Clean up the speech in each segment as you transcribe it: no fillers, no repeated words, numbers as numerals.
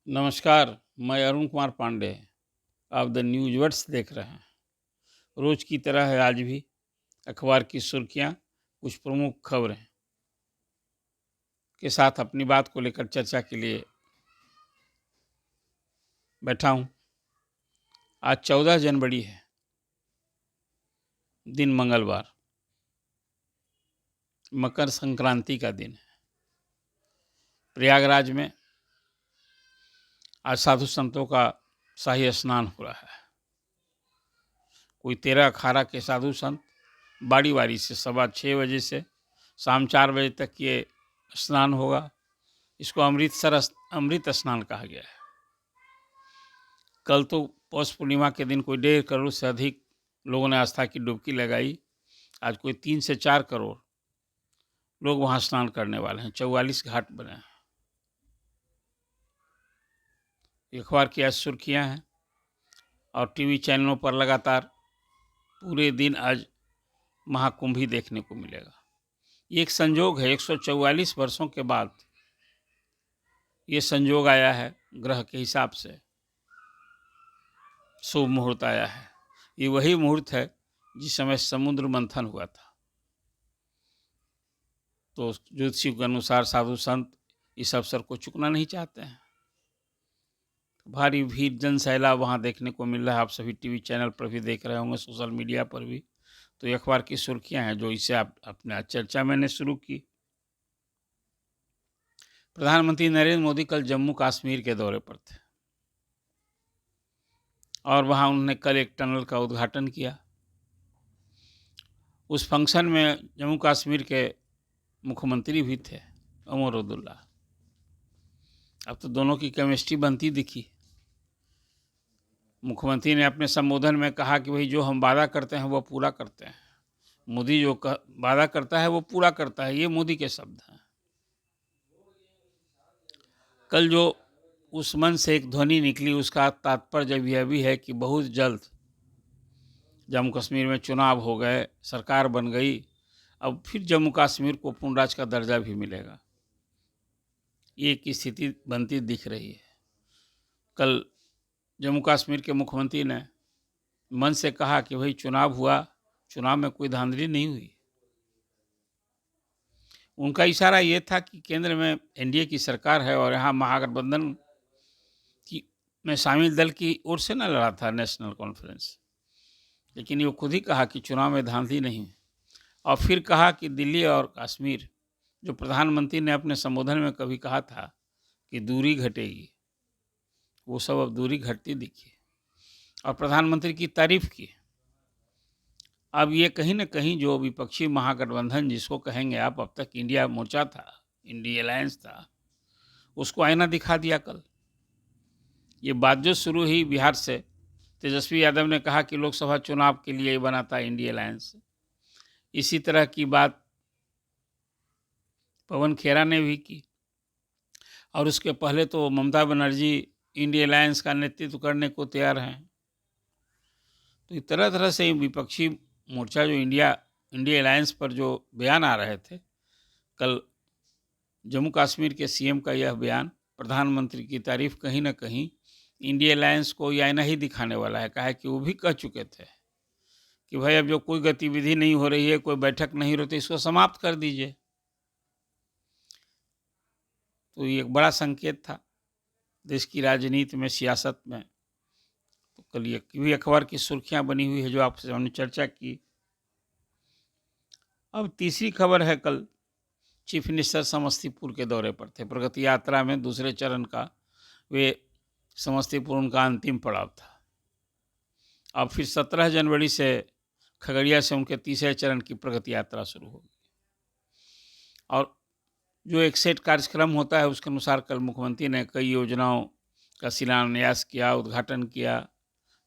नमस्कार। मैं अरुण कुमार पांडे। आप द न्यूज़ वर्ड्स देख रहे हैं। रोज की तरह है आज भी अखबार की सुर्खियां, कुछ प्रमुख खबरें के साथ अपनी बात को लेकर चर्चा के लिए बैठा हूं। आज 14 जनवरी है, दिन मंगलवार, मकर संक्रांति का दिन है। प्रयागराज में आज साधु संतों का शाही स्नान हो रहा है। कोई 13 अखाड़ा के साधु संत बारी बारी से 6:15 बजे से शाम 4 बजे तक ये स्नान होगा। इसको अमृत स्नान कहा गया है। कल तो पौष पूर्णिमा के दिन कोई 1.5 करोड़ से अधिक लोगों ने आस्था की डुबकी लगाई। आज कोई 3 से 4 करोड़ लोग वहां स्नान करने वाले हैं। 44 घाट बने हैं। अखबार की आज सुर्खियां हैं और टीवी चैनलों पर लगातार पूरे दिन आज महाकुंभ ही देखने को मिलेगा। ये एक संजोग है, 144 वर्षों के बाद ये संजोग आया है। ग्रह के हिसाब से शुभ मुहूर्त आया है। ये वही मुहूर्त है जिस समय समुद्र मंथन हुआ था। तो ज्योतिषियों के अनुसार साधु संत इस अवसर को चुकना नहीं चाहते हैं। भारी भीड़ जन सैलाब वहाँ देखने को मिल रहा है। आप सभी टीवी चैनल पर भी देख रहे होंगे, सोशल मीडिया पर भी। तो ये अखबार की सुर्खियां हैं जो इसे आप अपने आज चर्चा मैंने शुरू की। प्रधानमंत्री नरेंद्र मोदी कल जम्मू कश्मीर के दौरे पर थे और वहाँ उन्होंने कल एक टनल का उद्घाटन किया। उस फंक्शन में जम्मू कश्मीर के मुख्यमंत्री भी थे, उमर अब्दुल्ला। अब तो दोनों की केमिस्ट्री बनती दिखी। मुख्यमंत्री ने अपने संबोधन में कहा कि भाई जो हम वादा करते हैं वो पूरा करते हैं। मोदी जो वादा करता है वो पूरा करता है, ये मोदी के शब्द हैं। कल जो उस मन से एक ध्वनि निकली उसका तात्पर्य यह भी है कि बहुत जल्द जम्मू कश्मीर में चुनाव हो गए, सरकार बन गई, अब फिर जम्मू कश्मीर को पूर्ण राज्य का दर्जा भी मिलेगा। ये की स्थिति बनती दिख रही है। कल जम्मू कश्मीर के मुख्यमंत्री ने मन से कहा कि भाई चुनाव हुआ, चुनाव में कोई धांधली नहीं हुई। उनका इशारा ये था कि केंद्र में एनडीए की सरकार है और यहाँ महागठबंधन की में शामिल दल की ओर से न लड़ा था नेशनल कॉन्फ्रेंस। लेकिन ये खुद ही कहा कि चुनाव में धांधली नहीं हुई। और फिर कहा कि दिल्ली और कश्मीर, जो प्रधानमंत्री ने अपने संबोधन में कभी कहा था कि दूरी घटेगी, वो सब अब दूरी घटती दिखी और प्रधानमंत्री की तारीफ की। अब ये कहीं ना कहीं जो विपक्षी महागठबंधन जिसको कहेंगे आप, अब तक इंडिया मोर्चा था, इंडिया अलायंस था, उसको आईना दिखा दिया कल। ये बात जो शुरू हुई बिहार से, तेजस्वी यादव ने कहा कि लोकसभा चुनाव के लिए बना था इंडिया अलायंस। इसी तरह की बात पवन खेरा ने भी की और उसके पहले तो ममता बनर्जी इंडिया अलायंस का नेतृत्व करने को तैयार हैं। तो इस तरह तरह से विपक्षी मोर्चा जो इंडिया अलायंस पर जो बयान आ रहे थे, कल जम्मू कश्मीर के सीएम का यह बयान प्रधानमंत्री की तारीफ कहीं ना कहीं इंडिया अलायंस को यह आईना ही दिखाने वाला है। कहा है कि वो भी कह चुके थे कि भाई अब जो कोई गतिविधि नहीं हो रही है, कोई बैठक नहीं होती, इसको समाप्त कर दीजिए। तो ये एक बड़ा संकेत था देश की राजनीति में, सियासत में। तो कल ये भी अखबार की सुर्खियां बनी हुई है जो आपसे हमने चर्चा की। अब तीसरी खबर है, कल चीफ मिनिस्टर समस्तीपुर के दौरे पर थे। प्रगति यात्रा में दूसरे चरण का वे समस्तीपुर उनका अंतिम पड़ाव था। अब फिर 17 जनवरी से खगड़िया से उनके तीसरे चरण की प्रगति यात्रा शुरू होगी और जो एक सेट कार्यक्रम होता है उसके अनुसार कल मुख्यमंत्री ने कई योजनाओं का शिलान्यास किया, उद्घाटन किया,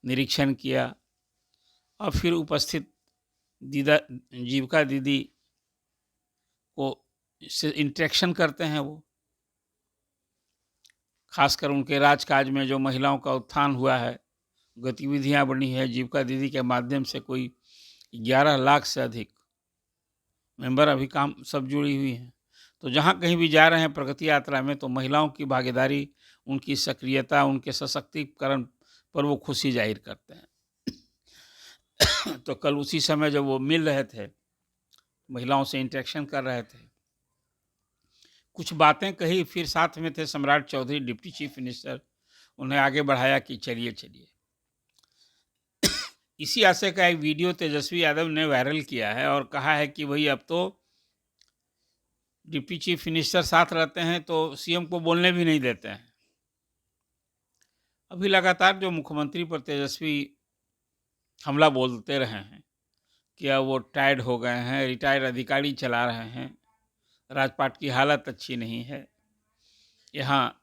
निरीक्षण किया और फिर उपस्थित जीविका दीदी को से इंटरेक्शन करते हैं। वो खासकर उनके राजकाज में जो महिलाओं का उत्थान हुआ है, गतिविधियां बनी है, जीविका दीदी के माध्यम से कोई 11 लाख से अधिक मेंबर अभी काम सब जुड़ी हुई हैं। तो जहाँ कहीं भी जा रहे हैं प्रगति यात्रा में, तो महिलाओं की भागीदारी, उनकी सक्रियता, उनके सशक्तिकरण पर वो खुशी जाहिर करते हैं। तो कल उसी समय जब वो मिल रहे थे, महिलाओं से इंटरेक्शन कर रहे थे, कुछ बातें कही, फिर साथ में थे सम्राट चौधरी, डिप्टी चीफ मिनिस्टर, उन्हें आगे बढ़ाया कि चलिए चलिए। इसी आशय का एक वीडियो तेजस्वी यादव ने वायरल किया है और कहा है कि भाई अब तो डिप्टी चीफ मिनिस्टर साथ रहते हैं तो सीएम को बोलने भी नहीं देते हैं। अभी लगातार जो मुख्यमंत्री पर तेजस्वी हमला बोलते रहे हैं कि अब वो टायर्ड हो गए हैं, रिटायर्ड अधिकारी चला रहे हैं, राजपाट की हालत अच्छी नहीं है, यहाँ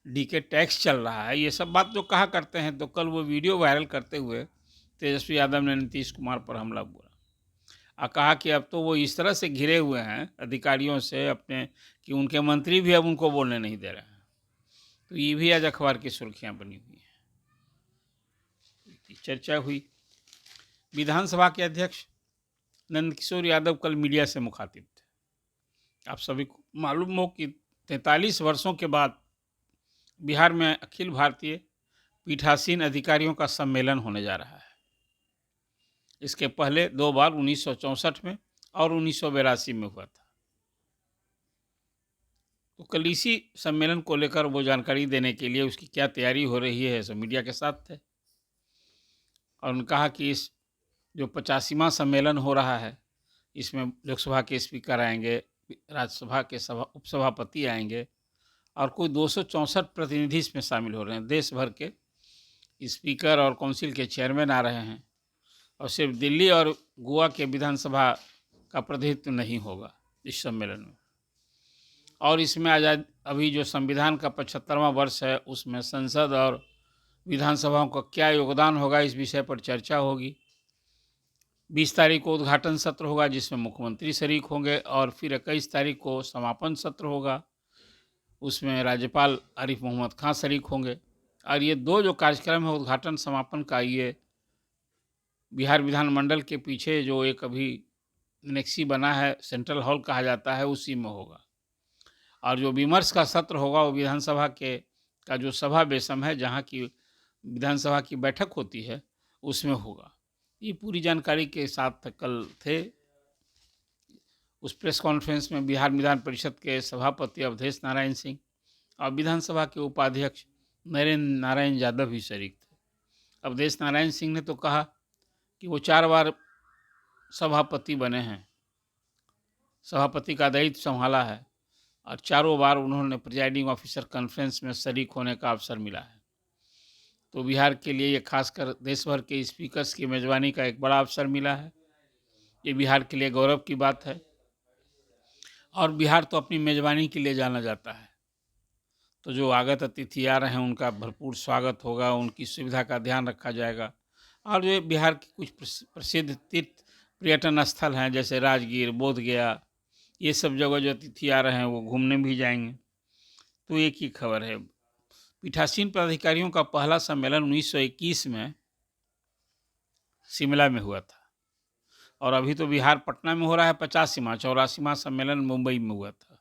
डीके टैक्स चल रहा है, ये सब बात जो कहा करते हैं, तो कल वो वीडियो वायरल करते हुए तेजस्वी यादव ने नीतीश कुमार पर हमला बोला और कहा कि अब तो वो इस तरह से घिरे हुए हैं अधिकारियों से अपने कि उनके मंत्री भी अब उनको बोलने नहीं दे रहे हैं। तो ये भी आज अखबार की सुर्खियां बनी हुई हैं। चर्चा हुई। विधानसभा के अध्यक्ष नंदकिशोर यादव कल मीडिया से मुखातिब थे। आप सभी को मालूम हो कि 43 वर्षों के बाद बिहार में अखिल भारतीय पीठासीन अधिकारियों का सम्मेलन होने जा रहा है। इसके पहले 2 बार 1964 में और 1982 में हुआ था। तो कल इसी सम्मेलन को लेकर वो जानकारी देने के लिए उसकी क्या तैयारी हो रही है, सब मीडिया के साथ थे और उन्होंने कहा कि इस जो 85वां सम्मेलन हो रहा है, इसमें लोकसभा के स्पीकर आएंगे, राज्यसभा के उपसभापति आएंगे और कोई 264 प्रतिनिधि इसमें शामिल हो रहे हैं। देश भर के स्पीकर और काउंसिल के चेयरमैन आ रहे हैं और सिर्फ दिल्ली और गोवा के विधानसभा का प्रतिनिधित्व नहीं होगा इस सम्मेलन में। और इसमें आज़ाद अभी जो संविधान का 75वां वर्ष है, उसमें संसद और विधानसभाओं का क्या योगदान होगा, इस विषय पर चर्चा होगी। 20 तारीख को उद्घाटन सत्र होगा जिसमें मुख्यमंत्री शरीक होंगे और फिर 21 तारीख को समापन सत्र होगा, उसमें राज्यपाल आरिफ मोहम्मद खान शरीक होंगे। और ये दो जो कार्यक्रम है उद्घाटन समापन का, ये बिहार विधानमंडल के पीछे जो एक अभी नेक्सी बना है, सेंट्रल हॉल कहा जाता है, उसी में होगा। और जो विमर्श का सत्र होगा वो विधानसभा के का जो सभा बेसम है, जहाँ की विधानसभा की बैठक होती है, उसमें होगा। ये पूरी जानकारी के साथ कल थे। उस प्रेस कॉन्फ्रेंस में बिहार विधान परिषद के सभापति अवधेश नारायण सिंह और विधानसभा के उपाध्यक्ष नरेंद्र नारायण यादव भी शरीक थे। अवधेश नारायण सिंह ने तो कहा कि वो 4 बार सभापति बने हैं, सभापति का दायित्व संभाला है और चारों बार उन्होंने प्रिजाइडिंग ऑफिसर कॉन्फ्रेंस में शरीक होने का अवसर मिला है। तो बिहार के लिए ये खासकर देश भर के स्पीकर्स की मेज़बानी का एक बड़ा अवसर मिला है। ये बिहार के लिए गौरव की बात है और बिहार तो अपनी मेज़बानी के लिए जाना जाता है। तो जो आगत अतिथि आ रहे हैं उनका भरपूर स्वागत होगा, उनकी सुविधा का ध्यान रखा जाएगा। और जो बिहार के कुछ प्रसिद्ध तीर्थ पर्यटन स्थल हैं जैसे राजगीर, बोधगया, ये सब जगह जो अतिथि आ रहे हैं वो घूमने भी जाएंगे। तो एक ही खबर है, पीठासीन पदाधिकारियों का पहला सम्मेलन 1921 में शिमला में हुआ था और अभी तो बिहार पटना में हो रहा है 85वां। 84वां सम्मेलन मुंबई में हुआ था,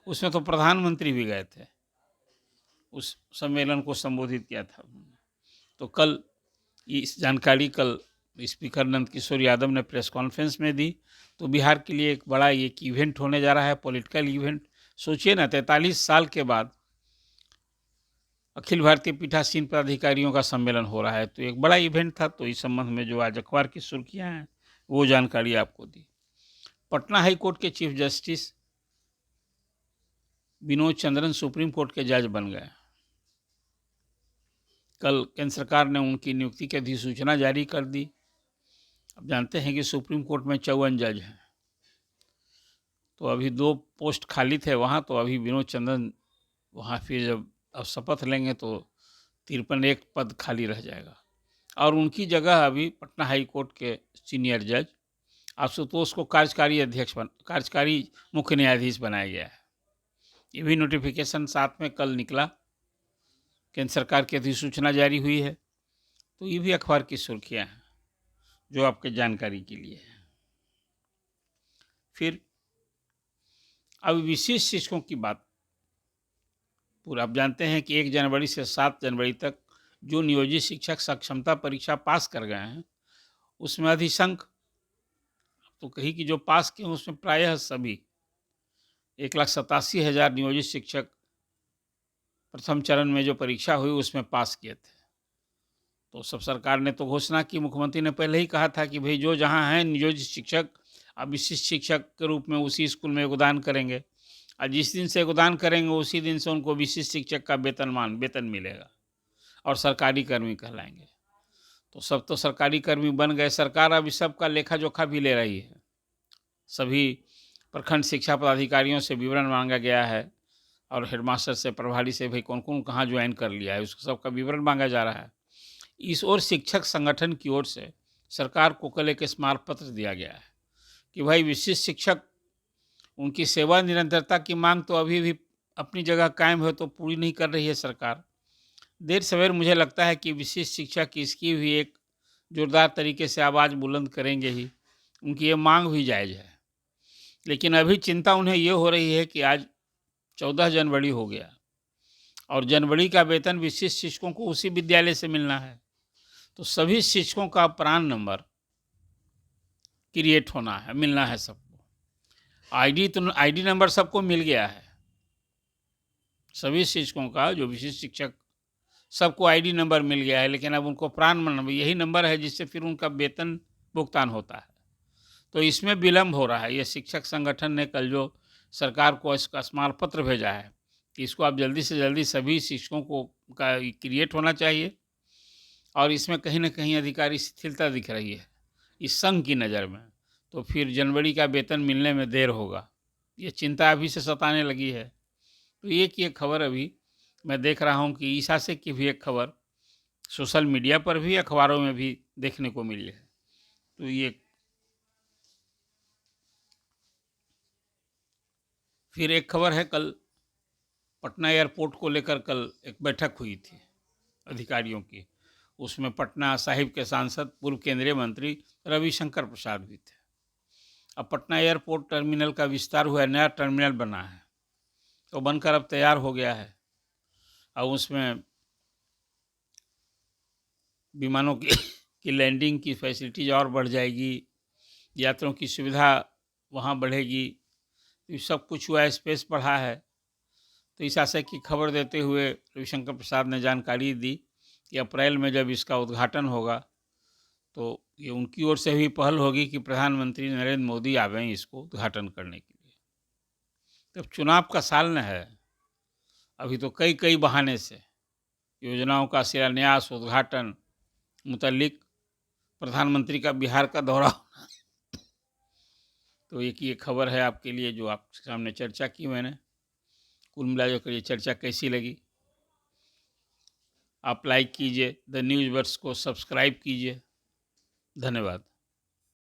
उसमें तो प्रधानमंत्री भी गए थे, उस सम्मेलन को संबोधित किया था उन्होंने। तो कल इस जानकारी कल स्पीकर नंदकिशोर यादव ने प्रेस कॉन्फ्रेंस में दी। तो बिहार के लिए एक बड़ा एक इवेंट होने जा रहा है, पॉलिटिकल इवेंट। सोचिए ना, 43 साल के बाद अखिल भारतीय पीठासीन पदाधिकारियों का सम्मेलन हो रहा है, तो एक बड़ा इवेंट था। तो इस संबंध में जो आज अखबार की सुर्खियां हैं वो जानकारी आपको दी। पटना हाई कोर्ट के chief justice Vinod Chandran supreme court के जज बन गए। कल केंद्र सरकार ने उनकी नियुक्ति की अधिसूचना जारी कर दी। अब जानते हैं कि सुप्रीम कोर्ट में 54 जज हैं, तो अभी 2 पोस्ट खाली थे वहाँ, तो अभी विनोद चंद्रन वहाँ फिर जब अब शपथ लेंगे तो 53 एक पद खाली रह जाएगा और उनकी जगह अभी पटना हाई कोर्ट के सीनियर जज आशुतोष को कार्यकारी मुख्य न्यायाधीश बनाया गया है। ये भी नोटिफिकेशन साथ में कल निकला, केंद्र सरकार की अधिसूचना जारी हुई है। तो ये भी अखबार की सुर्खियां हैं जो आपके जानकारी के लिए है। फिर अब विशिष्ट शिक्षकों की बात, पूरा आप जानते हैं कि 1 जनवरी से 7 जनवरी तक जो नियोजित शिक्षक सक्षमता परीक्षा पास कर गए हैं, उसमें अधिशंख्य, तो कही कि जो पास किए हैं उसमें प्रायः सभी 1,87,000 नियोजित शिक्षक प्रथम चरण में जो परीक्षा हुई उसमें पास किए थे। तो सब सरकार ने तो घोषणा की, मुख्यमंत्री ने पहले ही कहा था कि भाई जो जहाँ हैं नियोजित शिक्षक अब विशिष्ट शिक्षक के रूप में उसी स्कूल में योगदान करेंगे, और जिस दिन से योगदान करेंगे उसी दिन से उनको विशिष्ट शिक्षक का वेतन मिलेगा और सरकारी कर्मी कहलाएंगे। तो सब तो सरकारी कर्मी बन गए। सरकार अब इस सब का लेखा जोखा भी ले रही है। सभी प्रखंड शिक्षा पदाधिकारियों से विवरण मांगा गया है और हेडमास्टर से, प्रभारी से, भाई कौन कौन कहाँ ज्वाइन कर लिया है, उसको सबका विवरण मांगा जा रहा है। इस ओर शिक्षक संगठन की ओर से सरकार को कल एक स्मारक पत्र दिया गया है कि भाई विशिष्ट शिक्षक, उनकी सेवा निरंतरता की मांग तो अभी भी अपनी जगह कायम है, तो पूरी नहीं कर रही है सरकार। देर सवेर मुझे लगता है कि विशिष्ट शिक्षक इसकी भी एक जोरदार तरीके से आवाज़ बुलंद करेंगे ही, उनकी ये मांग भी जायज़ है। लेकिन अभी चिंता उन्हें ये हो रही है कि आज 14 जनवरी हो गया और जनवरी का वेतन विशिष्ट शिक्षकों को उसी विद्यालय से मिलना है। तो सभी शिक्षकों का प्रान नंबर क्रिएट होना है, मिलना है सबको। आईडी नंबर सबको मिल गया है। सभी शिक्षकों का, जो विशिष्ट शिक्षक, सबको आईडी नंबर मिल गया है, लेकिन अब उनको प्रान नंबर, यही नंबर है जिससे फिर उनका वेतन भुगतान होता है। तो इसमें विलम्ब हो रहा है। ये शिक्षक संगठन ने कल जो सरकार को इसका स्मारक पत्र भेजा है कि इसको आप जल्दी से जल्दी सभी शिक्षकों को का क्रिएट होना चाहिए, और इसमें कहीं ना कहीं अधिकारी शिथिलता दिख रही है इस संघ की नज़र में, तो फिर जनवरी का वेतन मिलने में देर होगा। ये चिंता अभी से सताने लगी है। तो एक खबर अभी मैं देख रहा हूँ कि ईसा से की भी एक खबर सोशल मीडिया पर भी, अखबारों में भी देखने को मिली है। तो ये फिर एक खबर है, कल पटना एयरपोर्ट को लेकर कल एक बैठक हुई थी अधिकारियों की। उसमें पटना साहिब के सांसद पूर्व केंद्रीय मंत्री रविशंकर प्रसाद भी थे। अब पटना एयरपोर्ट टर्मिनल का विस्तार हुआ है, नया टर्मिनल बना है, तो बनकर अब तैयार हो गया है। अब उसमें विमानों की लैंडिंग की फैसिलिटीज और बढ़ जाएगी, यात्रियों की सुविधा वहाँ बढ़ेगी। तो सब कुछ हुआ है, स्पेस बढ़ा है। तो इस आशय की खबर देते हुए रविशंकर प्रसाद ने जानकारी दी कि अप्रैल में जब इसका उद्घाटन होगा तो ये उनकी ओर से भी पहल होगी कि प्रधानमंत्री नरेंद्र मोदी आवें इसको उद्घाटन करने के लिए। तब चुनाव का साल न है, अभी तो कई बहाने से योजनाओं का शिलान्यास, उद्घाटन मुतल्लिक प्रधानमंत्री का बिहार का दौरा होना। तो एक ये खबर है आपके लिए जो आपके सामने चर्चा की मैंने। कुल मिलाकर ये चर्चा कैसी लगी, आप लाइक कीजिए, द न्यूज़ वर्स को सब्सक्राइब कीजिए। धन्यवाद।